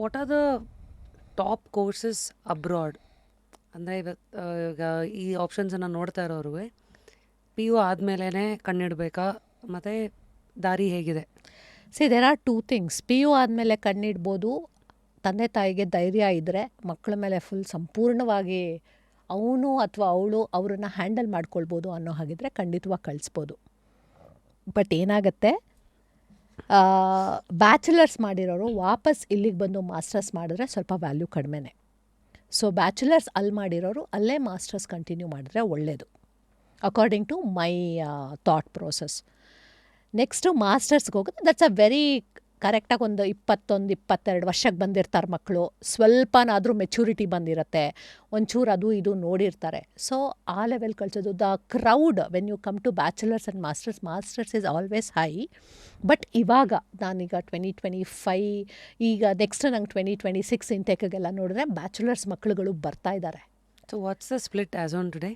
What are the top courses abroad? ಅಂದರೆ ಈಗ ಈ ಆಪ್ಷನ್ಸನ್ನು ನೋಡ್ತಾ ಇರೋರಿಗೆ ಪಿ ಯು ಆದಮೇಲೆ ಕಣ್ಣಿಡಬೇಕಾ, ಮತ್ತು ದಾರಿ ಹೇಗಿದೆ? There are two things. P U ಆದಮೇಲೆ ಕಣ್ಣಿಡ್ಬೋದು. ತಂದೆ ತಾಯಿಗೆ ಧೈರ್ಯ ಇದ್ದರೆ ಮಕ್ಕಳ ಮೇಲೆ ಫುಲ್ ಸಂಪೂರ್ಣವಾಗಿ ಅವನು ಅಥವಾ ಅವಳು ಅವ್ರನ್ನ ಹ್ಯಾಂಡಲ್ ಮಾಡ್ಕೊಳ್ಬೋದು ಅನ್ನೋ ಹಾಗಿದ್ರೆ ಖಂಡಿತವಾಗಿ ಕಳಿಸ್ಬೋದು. ಬಟ್ ಏನಾಗುತ್ತೆ, ಬ್ಯಾಚುಲರ್ಸ್ ಮಾಡಿರೋರು ವಾಪಸ್ ಇಲ್ಲಿಗೆ ಬಂದು ಮಾಸ್ಟರ್ಸ್ ಮಾಡಿದ್ರೆ ಸ್ವಲ್ಪ ವ್ಯಾಲ್ಯೂ ಕಡಿಮೆನೆ. ಸೊ ಬ್ಯಾಚುಲರ್ಸ್ ಅಲ್ಲಿ ಮಾಡಿರೋರು ಅಲ್ಲೇ ಮಾಸ್ಟರ್ಸ್ ಕಂಟಿನ್ಯೂ ಮಾಡಿದ್ರೆ ಒಳ್ಳೆಯದು, according to my thought process. Next ಮಾಸ್ಟರ್ಸ್ಗೆ ಹೋಗೋದು, ದಟ್ಸ್ ಅ ವೆರಿ ಕರೆಕ್ಟಾಗಿ ಒಂದು 21-22 ವರ್ಷಕ್ಕೆ ಬಂದಿರ್ತಾರೆ ಮಕ್ಕಳು. ಸ್ವಲ್ಪನಾದರೂ ಮೆಚುರಿಟಿ ಬಂದಿರುತ್ತೆ, ಒಂಚೂರು ಅದು ಇದು ನೋಡಿರ್ತಾರೆ. ಸೊ ಆ ಲೆವೆಲ್ ಕಳಿಸೋದು. The crowd when you come to bachelors and masters is always high. But ಇವಾಗ ನಾನೀಗ 2025, ಈಗ ನೆಕ್ಸ್ಟ್ ನಂಗೆ 2026 ಇಂಟೇಕ್ಗೆಲ್ಲ ನೋಡಿದ್ರೆ ಬ್ಯಾಚುಲರ್ಸ್ ಮಕ್ಕಳುಗಳು ಬರ್ತಾ ಇದ್ದಾರೆ. So what's the split as on today?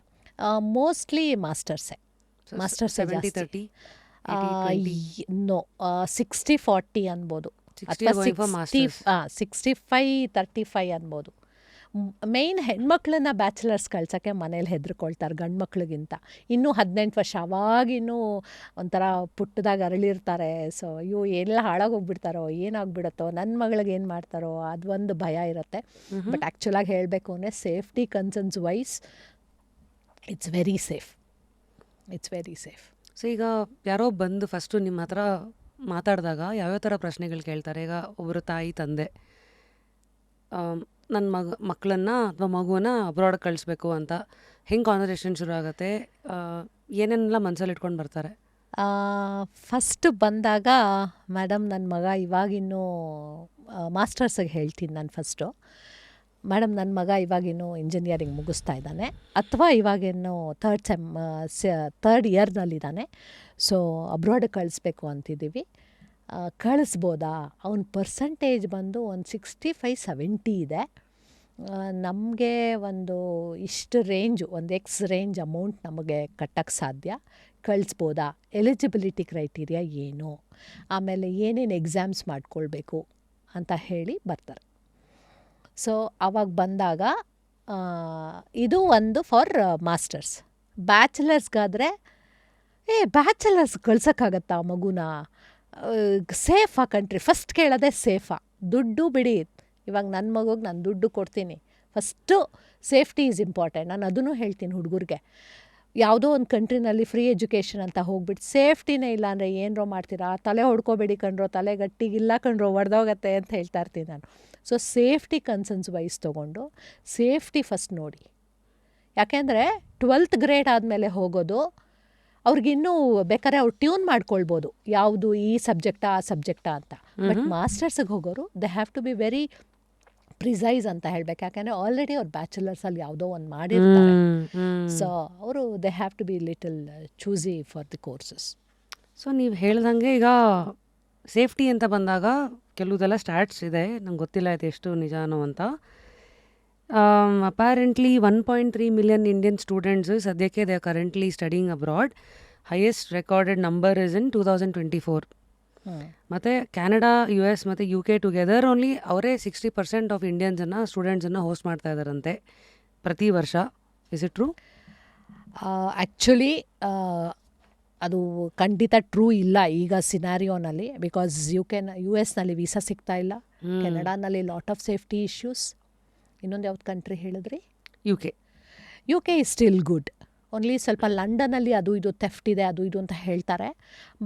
Mostly ಮಾಸ್ಟರ್ಸೇ 70-30? ನೋ, 60-40 ಅನ್ಬೋದು, ಅಥವಾ 65-35 ಅನ್ಬೋದು. ಮೇಯ್ನ್ ಹೆಣ್ಮಕ್ಳನ್ನ ಬ್ಯಾಚುಲರ್ಸ್ ಕಳ್ಸೋಕ್ಕೆ ಮನೇಲಿ ಹೆದರ್ಕೊಳ್ತಾರೆ ಗಂಡು ಮಕ್ಳಿಗಿಂತ. ಇನ್ನೂ 18 ವರ್ಷ, ಅವಾಗಿನ್ನೂ ಒಂಥರ ಪುಟ್ಟದಾಗ ಅರಳಿರ್ತಾರೆ. ಸೊ ಅಯ್ಯೋ ಎಲ್ಲ ಹಾಳಾಗೋಗ್ಬಿಡ್ತಾರೋ, ಏನಾಗ್ಬಿಡುತ್ತೋ, ನನ್ನ ಮಗಳಿಗೆ ಏನು ಮಾಡ್ತಾರೋ ಅದೊಂದು ಭಯ ಇರುತ್ತೆ. ಬಟ್ ಆ್ಯಕ್ಚುಲಾಗಿ ಹೇಳಬೇಕು ಅಂದರೆ safety concerns wise it's very safe. So ಈಗ ಯಾರೋ ಬಂದು ಫಸ್ಟು ನಿಮ್ಮ ಹತ್ರ ಮಾತಾಡಿದಾಗ ಯಾವ್ಯಾವ ಥರ ಪ್ರಶ್ನೆಗಳು ಕೇಳ್ತಾರೆ? ಈಗ ಒಬ್ಬರು ತಾಯಿ ತಂದೆ ನನ್ನ ಮಕ್ಕಳನ್ನ ಅಥವಾ ಮಗುವನ್ನ ಅಬ್ರಾಡ್ ಕಳಿಸ್ಬೇಕು ಅಂತ ಹೆಂಗೆ ಕಾನ್ವರ್ಸೇಷನ್ ಶುರು ಆಗುತ್ತೆ? ಏನೇನೆಲ್ಲ ಮನಸ್ಸಲ್ಲಿ ಇಟ್ಕೊಂಡು ಬರ್ತಾರೆ? ಫಸ್ಟ್ ಬಂದಾಗ, ಮೇಡಮ್ ನನ್ನ ಮಗ ಇವಾಗಿನ್ನೂ ಮಾಸ್ಟರ್ಸಿಗೆ ಹೇಳ್ತೀನಿ ನಾನು ಫಸ್ಟು, ಮೇಡಮ್ ನನ್ನ ಮಗ ಇವಾಗಿನ್ನೂ ಇಂಜಿನಿಯರಿಂಗ್ ಮುಗಿಸ್ತಾ ಇದ್ದಾನೆ, ಅಥವಾ ಇವಾಗೇನು ಥರ್ಡ್ ಇಯರ್ನಲ್ಲಿದ್ದಾನೆ. ಸೊ ಅಬ್ರಾಡ್ ಕಳಿಸ್ಬೇಕು ಅಂತಿದ್ದೀವಿ, ಕಳಿಸ್ಬೋದಾ? ಅವ್ನ ಪರ್ಸಂಟೇಜ್ ಬಂದು ಒಂದು 65-70 ಇದೆ. ನಮಗೆ ಒಂದು ಇಷ್ಟು ರೇಂಜು, ಒಂದು ಎಕ್ಸ್ ರೇಂಜ್ ಅಮೌಂಟ್ ನಮಗೆ ಕಟ್ಟಕ್ಕೆ ಸಾಧ್ಯ, ಕಳಿಸ್ಬೋದಾ? ಎಲಿಜಿಬಿಲಿಟಿ ಕ್ರೈಟೀರಿಯಾ ಏನು, ಆಮೇಲೆ ಏನೇನು ಎಕ್ಸಾಮ್ಸ್ ಮಾಡ್ಕೊಳ್ಬೇಕು ಅಂತ ಹೇಳಿ ಬರ್ತಾರೆ. ಸೊ ಆವಾಗ ಬಂದಾಗ ಇದು ಒಂದು ಫಾರ್ ಮಾಸ್ಟರ್ಸ್. ಬ್ಯಾಚುಲರ್ಸ್ಗಾದರೆ ಬ್ಯಾಚುಲರ್ಸ್ ಕಳ್ಸೋಕ್ಕಾಗತ್ತಾ ಮಗುನ? ಸೇಫಾ ಕಂಟ್ರಿ? ಫಸ್ಟ್ ಕೇಳೋದೇ ಸೇಫಾ? ದುಡ್ಡು ಬಿಡಿ, ಇವಾಗ ನನ್ನ ಮಗುಗೆ ನಾನು ದುಡ್ಡು ಕೊಡ್ತೀನಿ, ಫಸ್ಟು ಸೇಫ್ಟಿ ಈಸ್ ಇಂಪಾರ್ಟೆಂಟ್. ನಾನು ಅದನ್ನು ಹೇಳ್ತೀನಿ ಹುಡುಗರಿಗೆ. ಯಾವುದೋ ಒಂದು ಕಂಟ್ರಿನಲ್ಲಿ ಫ್ರೀ ಎಜುಕೇಷನ್ ಅಂತ ಹೋಗ್ಬಿಟ್ಟು ಸೇಫ್ಟಿನೇ ಇಲ್ಲ ಅಂದರೆ ಏನರೋ ಮಾಡ್ತೀರಾ? ತಲೆ ಹೊಡ್ಕೋಬೇಡಿ ಕಣ್ರೋ, ತಲೆ ಗಟ್ಟಿಗಿಲ್ಲ ಕಣ್ರೋ, ಹೊಡೆದೋಗತ್ತೆ ಅಂತ ಹೇಳ್ತಾ ಇರ್ತೀನಿ ನಾನು. ಸೊ ಸೇಫ್ಟಿ ಕನ್ಸರ್ನ್ಸ್ ವೈಸ್ ತೊಗೊಂಡು ಸೇಫ್ಟಿ ಫಸ್ಟ್ ನೋಡಿ. ಯಾಕೆಂದರೆ 12th ಗ್ರೇಡ್ ಆದಮೇಲೆ ಹೋಗೋದು ಅವ್ರಿಗಿನ್ನೂ ಬೇಕಾದ್ರೆ ಅವ್ರು ಟ್ಯೂನ್ ಮಾಡ್ಕೊಳ್ಬೋದು, ಯಾವುದು ಈ ಸಬ್ಜೆಕ್ಟಾ ಆ ಸಬ್ಜೆಕ್ಟಾ ಅಂತ. ಬಟ್ ಮಾಸ್ಟರ್ಸಿಗೆ ಹೋಗೋರು they have to be very precise ಅಂತ ಹೇಳ್ಬೇಕು. ಯಾಕೆಂದರೆ ಆಲ್ರೆಡಿ ಅವ್ರು ಬ್ಯಾಚುಲರ್ಸಲ್ಲಿ ಯಾವುದೋ ಒಂದು ಮಾಡಿರ್ತಾರೆ. ಸೊ ಅವರು they have to be little choosy for the courses. So ನೀವು ಹೇಳ್ದಂಗೆ ಈಗ ಸೇಫ್ಟಿ ಅಂತ ಬಂದಾಗ ಕೆಲವುದೆಲ್ಲ ಸ್ಟ್ಯಾಟ್ಸ್ ಇದೆ, ನಂಗೆ ಗೊತ್ತಿಲ್ಲ ಇದು ಎಷ್ಟು ನಿಜಾನೋ ಅಂತ. ಅಪ್ಯಾರೆಂಟ್ಲಿ 1.3 million ಇಂಡಿಯನ್ ಸ್ಟೂಡೆಂಟ್ಸ್ ಸದ್ಯಕ್ಕೆ they are currently studying abroad. Highest recorded number is in 2024. ಮತ್ತು ಕ್ಯಾನಡಾ, US ಮತ್ತು UK ಟುಗೆದರ್ ಓನ್ಲಿ ಅವರೇ 60% ಆಫ್ ಇಂಡಿಯನ್ಸನ್ನು ಸ್ಟೂಡೆಂಟ್ಸನ್ನು ಹೋಸ್ಟ್ ಮಾಡ್ತಾ ಇದ್ದಾರಂತೆ ಪ್ರತಿ ವರ್ಷ. Is it true? ಆ್ಯಕ್ಚುಲಿ ಅದು ಖಂಡಿತ ಟ್ರೂ ಇಲ್ಲ ಈಗ ಸಿನಾರಿಯೋನಲ್ಲಿ. ಬಿಕಾಸ್ US-ನಲ್ಲಿ ವೀಸಾ ಸಿಗ್ತಾ ಇಲ್ಲ, ಕೆನಡಾನಲ್ಲಿ ಲಾಟ್ ಆಫ್ ಸೇಫ್ಟಿ ಇಶ್ಯೂಸ್. ಇನ್ನೊಂದು ಯಾವ್ದು ಕಂಟ್ರಿ ಹೇಳಿದ್ರಿ? UK is still good. Only ಸ್ವಲ್ಪ ಲಂಡನಲ್ಲಿ ಅದು ಇದು ಥೆಫ್ಟ್ ಇದೆ, ಅದು ಇದು ಅಂತ ಹೇಳ್ತಾರೆ.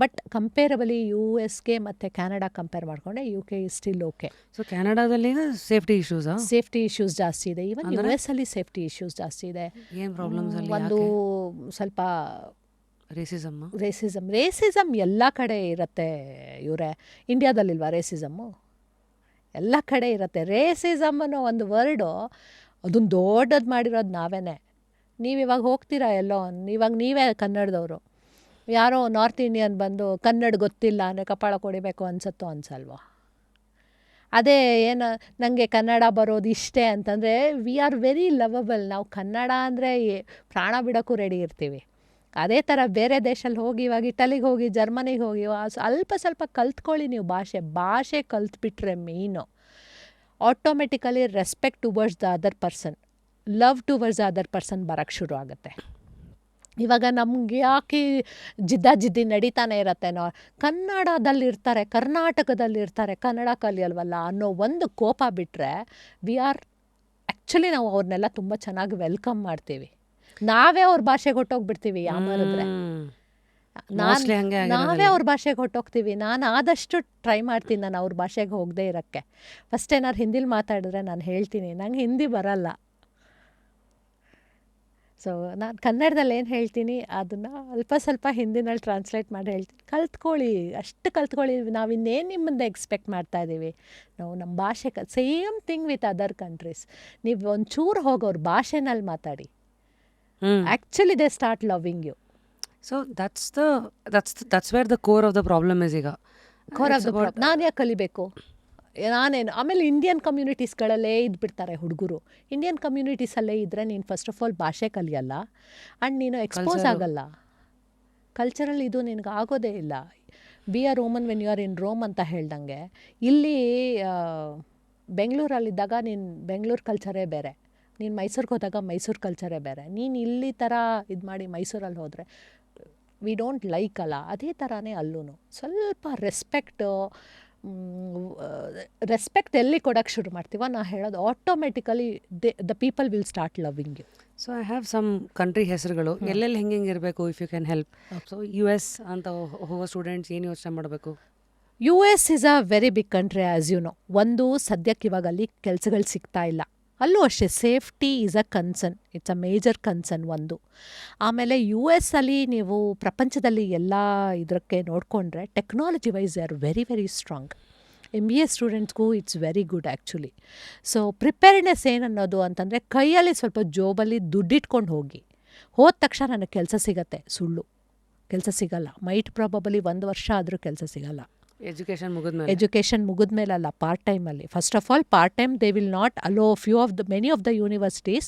ಬಟ್ ಕಂಪೇರಬಲಿ US-ಗೆ ಮತ್ತು ಕ್ಯಾನಡಾ ಕಂಪೇರ್ ಮಾಡಿಕೊಂಡೆ UK is still okay. So ಕ್ಯಾನಡಾದಲ್ಲಿ ಸೇಫ್ಟಿ ಇಶ್ಯೂಸ್ ಜಾಸ್ತಿ ಇದೆ. ಈವನ್ US-ಅಲ್ಲಿ ಸೇಫ್ಟಿ ಇಶ್ಯೂಸ್ ಜಾಸ್ತಿ ಇದೆ. ಏನು ಪ್ರಾಬ್ಲಮ್ಸ್? ಒಂದು ಸ್ವಲ್ಪ ರೇಸಿಸಮ್ ಎಲ್ಲ ಕಡೆ ಇರುತ್ತೆ ಇವರೇ. ಇಂಡಿಯಾದಲ್ಲಿಲ್ವಾ ರೇಸಿಸಮ್ಮು? ಎಲ್ಲ ಕಡೆ ಇರುತ್ತೆ. ರೇಸಿಸಮ್ ಅನ್ನೋ ಒಂದು ವರ್ಡು ಅದನ್ನು ದೊಡ್ಡದು ಮಾಡಿರೋದು ನಾವೇನೆ. ನೀವಿವಾಗ ಹೋಗ್ತೀರಾ ಎಲ್ಲೋ, ಇವಾಗ ನೀವೇ ಕನ್ನಡದವರು, ಯಾರೋ ನಾರ್ತ್ ಇಂಡಿಯನ್ ಬಂದು ಕನ್ನಡ ಗೊತ್ತಿಲ್ಲ ಅಂದರೆ ಕಪಾಳ ಕೊಡಿಬೇಕು ಅನ್ಸತ್ತೋ ಅನ್ಸಲ್ವೋ? ಅದೇ ಏನು ನನಗೆ ಕನ್ನಡ ಬರೋದು ಇಷ್ಟೇ ಅಂತಂದರೆ ವಿ ಆರ್ ವೆರಿ ಲವಬಲ್. ನಾವು ಕನ್ನಡ ಅಂದರೆ ಪ್ರಾಣ ಬಿಡೋಕ್ಕೂ ರೆಡಿ ಇರ್ತೀವಿ. ಅದೇ ಥರ ಬೇರೆ ದೇಶದಲ್ಲಿ ಹೋಗಿ, ಇವಾಗ ಇಟಲಿಗೆ ಹೋಗಿ, ಜರ್ಮನಿಗೆ ಹೋಗಿ ಸ್ವಲ್ಪ ಕಲ್ತ್ಕೊಳ್ಳಿ ನೀವು. ಭಾಷೆ ಕಲ್ತ್ಬಿಟ್ರೆ main. Automatically respect towards the other person, love towards the other person ಬರೋಕ್ಕೆ ಶುರು ಆಗುತ್ತೆ. ಇವಾಗ ನಮ್ಗೆ ಯಾಕೆ ಜಿದ್ದಾಜಿದ್ದಿ ನಡೀತಾನೆ ಇರತ್ತೆ, ಕನ್ನಡದಲ್ಲಿರ್ತಾರೆ, ಕರ್ನಾಟಕದಲ್ಲಿರ್ತಾರೆ, ಕನ್ನಡ ಕಲಿಯಲ್ವಲ್ಲ ಅನ್ನೋ ಒಂದು ಕೋಪ ಬಿಟ್ಟರೆ ಆ್ಯಕ್ಚುಲಿ ನಾವು ಅವ್ರನ್ನೆಲ್ಲ ತುಂಬ ಚೆನ್ನಾಗಿ ವೆಲ್ಕಮ್ ಮಾಡ್ತೀವಿ. ನಾವೇ ಅವ್ರ ಭಾಷೆಗೆ ಹೊಟ್ಟೋಗ್ಬಿಡ್ತೀವಿ ಯಾಮಾರಿದ್ರೆ. ನಾವೇ ಅವ್ರ ಭಾಷೆಗೆ ಹೊಟ್ಟೋಗ್ತೀವಿ. ನಾನು ಆದಷ್ಟು ಟ್ರೈ ಮಾಡ್ತೀನಿ ನಾನು ಅವ್ರ ಭಾಷೆಗೆ ಹೋಗದೆ ಇರೋಕ್ಕೆ. ಫಸ್ಟ್ ಏನಾರು ಹಿಂದಿಲಿ ಮಾತಾಡಿದ್ರೆ ನಾನು ಹೇಳ್ತೀನಿ ನಂಗೆ ಹಿಂದಿ ಬರಲ್ಲ. ಸೊ ನಾನು ಕನ್ನಡದಲ್ಲಿ ಏನು ಹೇಳ್ತೀನಿ ಅದನ್ನು ಅಲ್ಪ ಸ್ವಲ್ಪ ಹಿಂದಿನಲ್ಲಿ ಟ್ರಾನ್ಸ್ಲೇಟ್ ಮಾಡಿ ಹೇಳ್ತೀನಿ. ಕಲ್ತ್ಕೊಳ್ಳಿ, ಅಷ್ಟು ಕಲ್ತ್ಕೊಳ್ಳಿ. ನಾವು ಇನ್ನೇನು ನಿಮ್ಮಿಂದ ಎಕ್ಸ್ಪೆಕ್ಟ್ ಮಾಡ್ತಾ ಇದ್ದೀವಿ. ನಾವು ನಮ್ಮ ಭಾಷೆ same thing with other countries. ನೀವು ಒಂಚೂರು ಹೋಗೋರು ಭಾಷೆನಲ್ಲಿ ಮಾತಾಡಿ, actually they start loving you. So that's where the core of the problem is. ಈಗ ನಾನು ಯಾಕೆ ಕಲಿಬೇಕು, ನಾನೇನು ಆಮೇಲೆ ಇಂಡಿಯನ್ ಕಮ್ಯುನಿಟೀಸ್ಗಳಲ್ಲೇ ಇದ್ಬಿಡ್ತಾರೆ ಹುಡುಗರು. ಇಂಡಿಯನ್ ಕಮ್ಯುನಿಟೀಸಲ್ಲೇ ಇದ್ದರೆ ನೀನು ಫಸ್ಟ್ ಆಫ್ ಆಲ್ ಭಾಷೆ ಕಲಿಯಲ್ಲ ಆ್ಯಂಡ್ ನೀನು ಎಕ್ಸ್ಪೋಸ್ ಆಗಲ್ಲ. ಕಲ್ಚರಲ್ ಇದು ನಿನಗೆ ಆಗೋದೇ ಇಲ್ಲ. Be are Roman when you are in Rome ಅಂತ ಹೇಳ್ದಂಗೆ, ಇಲ್ಲಿ ಬೆಂಗಳೂರಲ್ಲಿದ್ದಾಗ ನೀನು ಬೆಂಗಳೂರು ಕಲ್ಚರೇ ಬೇರೆ, ನೀನು ಮೈಸೂರಿಗೆ ಹೋದಾಗ ಮೈಸೂರು ಕಲ್ಚರೇ ಬೇರೆ. ನೀನು ಇಲ್ಲಿ ಥರ ಇದು ಮಾಡಿ ಮೈಸೂರಲ್ಲಿ ಹೋದರೆ ವಿ ಡೋಂಟ್ ಲೈಕ್ ಅಲ್ಲ. ಅದೇ ಥರನೇ ಅಲ್ಲೂ ಸ್ವಲ್ಪ ರೆಸ್ಪೆಕ್ಟ್ ಎಲ್ಲಿ ಕೊಡೋಕ್ಕೆ ಶುರು ಮಾಡ್ತೀವ ನಾ ಹೇಳೋದು automatically the people will start loving you. So I have some country ಹೆಸರುಗಳು ಎಲ್ಲೆಲ್ಲಿ ಹೆಂಗೆ ಇರಬೇಕು, if you can help. So US ಅಂತ ಹೋಗೋ ಸ್ಟೂಡೆಂಟ್ಸ್ ಏನು ಯೋಚನೆ ಮಾಡಬೇಕು? US is a very big country as you know. ಒಂದು ಸದ್ಯಕ್ಕೆ ಇವಾಗ ಅಲ್ಲಿ ಕೆಲಸಗಳು ಸಿಗ್ತಾ ಇಲ್ಲ, ಅಲ್ಲೂ ಅಷ್ಟೇ safety is a concern, it's a major concern ಒಂದು. ಆಮೇಲೆ US ಅಲ್ಲಿ ನೀವು ಪ್ರಪಂಚದಲ್ಲಿ ಎಲ್ಲ ಇದಕ್ಕೆ ನೋಡಿಕೊಂಡ್ರೆ technology wise they are very very strong. MBA ಸ್ಟೂಡೆಂಟ್ಸ್ಗೂ it's very good actually. So preparedness ಏನನ್ನೋದು ಅಂತಂದರೆ ಕೈಯಲ್ಲಿ ಸ್ವಲ್ಪ ಜೋಬಲ್ಲಿ ದುಡ್ಡಿಟ್ಕೊಂಡು ಹೋದ ತಕ್ಷಣ ನನಗೆ ಕೆಲಸ ಸಿಗತ್ತೆ, ಸುಳ್ಳು. ಕೆಲಸ ಸಿಗಲ್ಲ. ಮೈಟ್ ಪ್ರಾಬಬಲಿ 1 ವರ್ಷ ಆದರೂ ಕೆಲಸ ಸಿಗಲ್ಲ. ಎಜುಕೇಷನ್ ಮುಗಿದ್ಮೇಲಲ್ಲ, ಪಾರ್ಟ್ ಟೈಮಲ್ಲಿ. First of all part time they will not allow. Many of the universities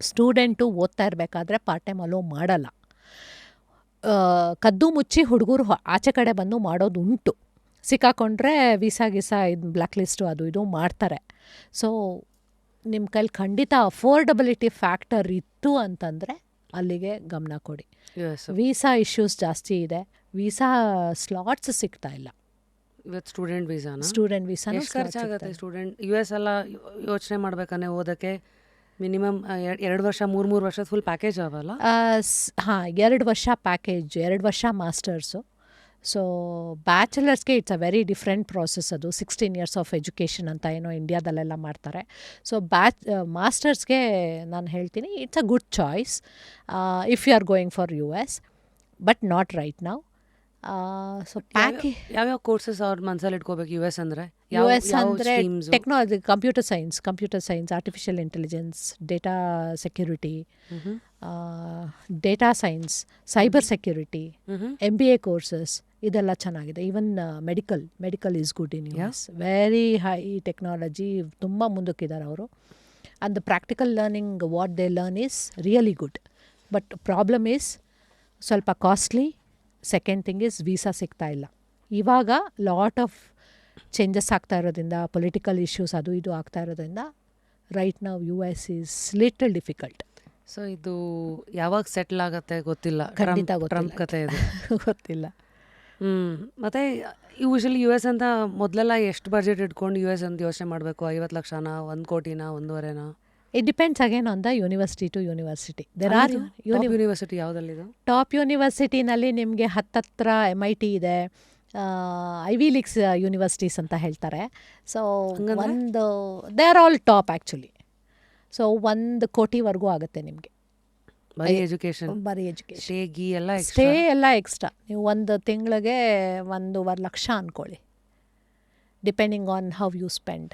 student ಓದ್ತಾ ಇರಬೇಕಾದ್ರೆ ಪಾರ್ಟ್ ಟೈಮ್ ಅಲೋ ಮಾಡಲ್ಲ. ಕದ್ದು ಮುಚ್ಚಿ ಹುಡುಗರು ಆಚೆ ಕಡೆ ಬಂದು ಮಾಡೋದು ಉಂಟು. ಸಿಕ್ಕಾಕೊಂಡ್ರೆ ವೀಸಾ ಇದು ಬ್ಲ್ಯಾಕ್ ಲಿಸ್ಟು ಅದು ಇದು ಮಾಡ್ತಾರೆ. ಸೊ ನಿಮ್ಮ ಕೈಲಿ ಖಂಡಿತ ಅಫೋರ್ಡಬಿಲಿಟಿ ಫ್ಯಾಕ್ಟರ್ ಇತ್ತು ಅಂತಂದರೆ ಅಲ್ಲಿಗೆ ಗಮನ ಕೊಡಿ. ವೀಸಾ ಇಶ್ಯೂಸ್ ಜಾಸ್ತಿ ಇದೆ, ವೀಸಾ ಸ್ಲಾಟ್ಸ್ ಸಿಗ್ತಾ ಇಲ್ಲ. ಇವತ್ತು ಸ್ಟೂಡೆಂಟ್ ವೀಸಾನ ಖರ್ಚಾಗುತ್ತೆ. ಸ್ಟೂಡೆಂಟ್ US ಎಲ್ಲ ಯೋಚನೆ ಮಾಡ್ಬೇಕಾನೆ ಓದೋಕ್ಕೆ ಮಿನಿಮಮ್ 2 ವರ್ಷ 3 ವರ್ಷದ ಫುಲ್ ಪ್ಯಾಕೇಜ್ ಅವಲ್ಲ? ಹಾಂ, 2 ವರ್ಷ ಪ್ಯಾಕೇಜ್, 2 ವರ್ಷ ಮಾಸ್ಟರ್ಸು. ಸೊ ಬ್ಯಾಚುಲರ್ಸ್ಗೆ it's a very different process. ಅದು 16 years ಆಫ್ ಎಜುಕೇಷನ್ ಅಂತ ಏನೋ ಇಂಡಿಯಾದಲ್ಲೆಲ್ಲ ಮಾಡ್ತಾರೆ. ಸೊ ಮಾಸ್ಟರ್ಸ್ಗೆ ನಾನು ಹೇಳ್ತೀನಿ it's a good choice if you are going for US, but not right now. So ಯಾವ್ಯಾವ ಕೋರ್ಸಸ್ ಅವ್ರ ಮನಸ್ಸಲ್ಲಿ ಇಟ್ಕೋಬೇಕು? US ಅಂದರೆ technology, computer science, artificial intelligence, data security, data science, cyber security, MBA courses ಇದೆಲ್ಲ ಚೆನ್ನಾಗಿದೆ. Even medical is good in US. Very high technology, ತುಂಬ ಮುಂದಕ್ಕಿದ್ದಾರೆ ಅವರು. And the practical learning what they learn is really good. But problem is ಸ್ವಲ್ಪ costly. Second thing is visa ಸಿಗ್ತಾ ಇಲ್ಲ. ಇವಾಗ lot of changes ಆಗ್ತಾ ಇರೋದ್ರಿಂದ, ಪೊಲಿಟಿಕಲ್ ಇಶ್ಯೂಸ್ ಅದು ಇದು ಆಗ್ತಾ ಇರೋದ್ರಿಂದ ರೈಟ್ ನಾವು US is little difficult. So ಇದು ಯಾವಾಗ ಸೆಟ್ಲ್ ಆಗುತ್ತೆ ಗೊತ್ತಿಲ್ಲ. ಖಂಡಿತ ಟ್ರಂಪ್ ಕತೆ ಇದೆ ಗೊತ್ತಿಲ್ಲ. ಮತ್ತು ಯೂಶಲಿ US ಅಂತ ಮೊದಲೆಲ್ಲ ಎಷ್ಟು ಬಜೆಟ್ ಇಟ್ಕೊಂಡು US ಅಂತ ಯೋಚನೆ ಮಾಡಬೇಕು? 50 ಲಕ್ಷನ, 1 ಕೋಟಿನ, 1.5? It depends again on the university to university. There are university ಯಾವುದಲ್ಲಿದೆ? ಟಾಪ್ ಯೂನಿವರ್ಸಿಟಿನಲ್ಲಿ ನಿಮಗೆ ಹತ್ತತ್ರ MIT ಇದೆ, ಐವಿ ಲೀಗ್ಸ್ ಯೂನಿವರ್ಸಿಟೀಸ್ ಅಂತ ಹೇಳ್ತಾರೆ. ಸೊ ಒಂದು they are all top actually. So 1 ಕೋಟಿವರೆಗೂ ಆಗುತ್ತೆ ನಿಮಗೆ ಬರೀ ಎಜುಕೇಷನ್. ಸ್ಟೇ ಎಲ್ಲ ಎಕ್ಸ್ಟ್ರಾ. ನೀವು 1 ತಿಂಗಳಿಗೆ 1.5 ಲಕ್ಷ ಅಂದ್ಕೊಳ್ಳಿ, depending on how you spend.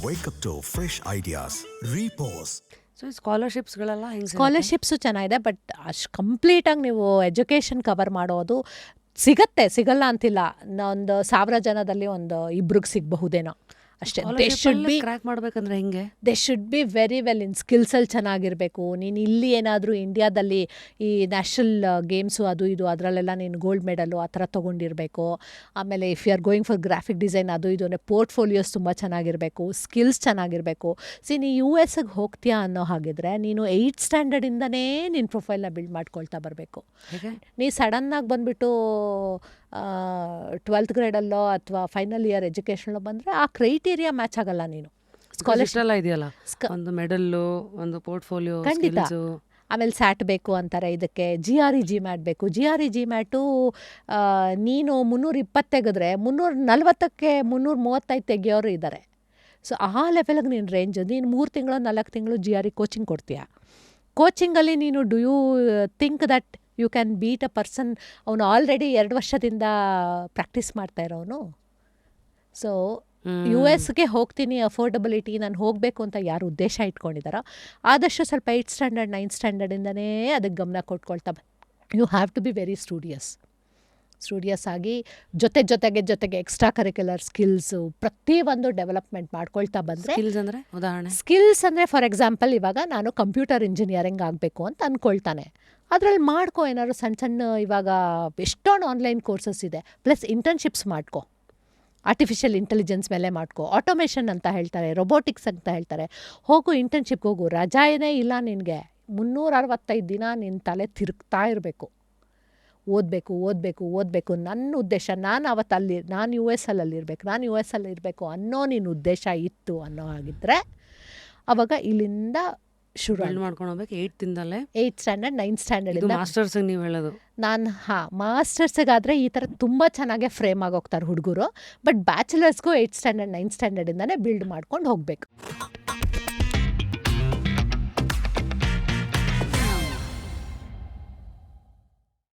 Wake up to fresh ideas. Repose. So ಸ್ಕಾಲರ್ಶಿಪ್ಸ್ಗಳೆಲ್ಲ ಸ್ಕಾಲರ್ಶಿಪ್ಸು ಚೆನ್ನಾಗಿದೆ, ಬಟ್ ಅಷ್ಟು ಕಂಪ್ಲೀಟಾಗಿ ನೀವು ಎಜುಕೇಷನ್ ಕವರ್ ಮಾಡೋದು ಸಿಗಲ್ಲ ಅಂತಿಲ್ಲ. ಒಂದು 1000 ಜನದಲ್ಲಿ 1-2 ಸಿಗಬಹುದೇನೋ. ಅಷ್ಟೇ. ದೇ ಶುಡ್ ಬಿ ಕ್ರ್ಯಾಕ್ ಮಾಡ್ಬೇಕಂದ್ರೆ ಹೆಂಗೆ? They should be very well in ಸ್ಕಿಲ್ಸಲ್ಲಿ ಚೆನ್ನಾಗಿರಬೇಕು. ನೀನು ಇಲ್ಲಿ ಏನಾದರೂ ಇಂಡಿಯಾದಲ್ಲಿ ಈ ನ್ಯಾಷನಲ್ ಗೇಮ್ಸು ಅದು ಇದು ಅದರಲ್ಲೆಲ್ಲ ನೀನು ಗೋಲ್ಡ್ ಮೆಡಲು ಆ ಥರ ತೊಗೊಂಡಿರಬೇಕು. ಆಮೇಲೆ if you are going for graphic design ಅದು ಇದು ಅಂದರೆ ಪೋರ್ಟ್ಫೋಲಿಯೋಸ್ ತುಂಬ ಚೆನ್ನಾಗಿರಬೇಕು, ಸ್ಕಿಲ್ಸ್ ಚೆನ್ನಾಗಿರಬೇಕು. ನೀ ಯು ಎಸ್ಗೆ ಹೋಗ್ತೀಯಾ ಅನ್ನೋ ಹಾಗಿದ್ರೆ ನೀನು 8th ಸ್ಟ್ಯಾಂಡರ್ಡಿಂದನೇ ನಿನ್ನ ಪ್ರೊಫೈಲ್ನ ಬಿಲ್ಡ್ ಮಾಡ್ಕೊಳ್ತಾ ಬರಬೇಕು. ನೀ ಸಡನ್ನಾಗಿ ಬಂದುಬಿಟ್ಟು 12th ಗ್ರೇಡಲ್ಲೋ ಅಥವಾ ಫೈನಲ್ ಇಯರ್ ಎಜುಕೇಷನಲ್ಲೋ ಬಂದರೆ ಆ ಕ್ರೈಟೀರಿಯಾ ಮ್ಯಾಚ್ ಆಗಲ್ಲ. ನೀನು ಸ್ಕಾಲರ್ಶಿಪ್ ಇದೆಯಲ್ಲ, ಒಂದು ಮೆಡಲ್ಲು, ಒಂದು ಪೋರ್ಟ್ಫೋಲಿಯೋ, ಖಂಡಿತ. ಆಮೇಲೆ ಸ್ಯಾಟ್ ಬೇಕು ಅಂತಾರೆ, ಇದಕ್ಕೆ GRE GMAT ಬೇಕು. GRE GMAT ನೀನು 320 ತೆಗೆದ್ರೆ 340ಕ್ಕೆ 335 ತೆಗಿಯೋರು ಇದ್ದಾರೆ. ಸೊ ಆ ಲೆವೆಲ್ಗೆ ನೀನು ರೇಂಜ್. ನೀನು 3 ತಿಂಗಳು 4 ತಿಂಗಳು GRE ಕೋಚಿಂಗ್ ಕೊಡ್ತೀಯ. ಕೋಚಿಂಗಲ್ಲಿ ನೀನು do you think that you can beat a person? ಅವನು ಆಲ್ರೆಡಿ 2 ವರ್ಷದಿಂದ ಪ್ರಾಕ್ಟೀಸ್ ಮಾಡ್ತಾ ಇರೋನು. ಸೊ US ಗೆ ಹೋಗ್ತೀನಿ, ಅಫೋರ್ಡಬಿಲಿಟಿ, ನಾನು ಹೋಗಬೇಕು ಅಂತ ಯಾರು ಉದ್ದೇಶ ಇಟ್ಕೊಂಡಿದ್ದಾರೋ ಆದಷ್ಟು ಸ್ವಲ್ಪ 8th ಸ್ಟ್ಯಾಂಡರ್ಡ್ 9th ಸ್ಟ್ಯಾಂಡರ್ಡಿಂದನೇ ಅದಕ್ಕೆ ಗಮನ ಕೊಟ್ಕೊಳ್ತಾ you have to be very studious ಆಗಿ ಜೊತೆಗೆ ಎಕ್ಸ್ಟ್ರಾ ಕರಿಕ್ಯುಲರ್ ಸ್ಕಿಲ್ಸು ಪ್ರತಿಯೊಂದು ಡೆವಲಪ್ಮೆಂಟ್ ಮಾಡ್ಕೊಳ್ತಾ ಬಂದರೆ. ಸ್ಕಿಲ್ಸ್ ಅಂದರೆ ಉದಾಹರಣೆ? ಸ್ಕಿಲ್ಸ್ ಅಂದರೆ ಫಾರ್ ಎಕ್ಸಾಂಪಲ್ ಇವಾಗ ನಾನು ಕಂಪ್ಯೂಟರ್ ಇಂಜಿನಿಯರಿಂಗ್ ಆಗಬೇಕು ಅಂತ ಅಂದ್ಕೊಳ್ತಾನೆ. ಅದರಲ್ಲಿ ಮಾಡ್ಕೊ ಏನಾದ್ರು ಸಣ್ಣ ಇವಾಗ ಎಷ್ಟೊಂದು ಆನ್ಲೈನ್ ಕೋರ್ಸಸ್ ಇದೆ. ಪ್ಲಸ್ ಇಂಟರ್ನ್ಶಿಪ್ಸ್ ಮಾಡ್ಕೊ, ಆರ್ಟಿಫಿಷಿಯಲ್ ಇಂಟೆಲಿಜೆನ್ಸ್ ಮೇಲೆ ಮಾಡ್ಕೊ, ಆಟೋಮೇಷನ್ ಅಂತ ಹೇಳ್ತಾರೆ, ರೊಬೋಟಿಕ್ಸ್ ಅಂತ ಹೇಳ್ತಾರೆ. ಹೋಗು ಇಂಟರ್ನ್ಶಿಪ್ಗೆ ಹೋಗು. ರಜಾನೇ ಇಲ್ಲ ನಿನಗೆ. 365 ದಿನ ನಿನ್ನ ತಲೆ ತಿರುಗ್ತಾ ಇರಬೇಕು. ಓದಬೇಕು. ನನ್ನ ಉದ್ದೇಶ ನಾನು US ಅಲ್ಲಿರಬೇಕು ಅನ್ನೋ ನಿನ್ನ ಉದ್ದೇಶ ಇತ್ತು ಅನ್ನೋ ಹಾಗಿದ್ರೆ ಅವಾಗ ಇಲ್ಲಿಂದ ಶುರು ಮಾಡ್ಕೊಂಡು ಹೋಗ್ಬೇಕು. 8th ಸ್ಟ್ಯಾಂಡರ್ಡ್ 9th ಸ್ಟ್ಯಾಂಡರ್ಡ್ ಮಾಸ್ಟರ್ಸ್ಗೆ ನೀವು ಹೇಳೋದು? ಮಾಸ್ಟರ್ಸ್ಗಾದರೆ ಈ ಥರ ತುಂಬ ಚೆನ್ನಾಗೇ ಫ್ರೇಮ್ ಆಗೋಗ್ತಾರೆ ಹುಡುಗರು. ಬಟ್ ಬ್ಯಾಚುಲರ್ಸ್ಗೂ 8th ಸ್ಟ್ಯಾಂಡರ್ಡ್ 9th ಸ್ಟ್ಯಾಂಡರ್ಡಿಂದನೇ ಬಿಲ್ಡ್ ಮಾಡ್ಕೊಂಡು ಹೋಗಬೇಕು.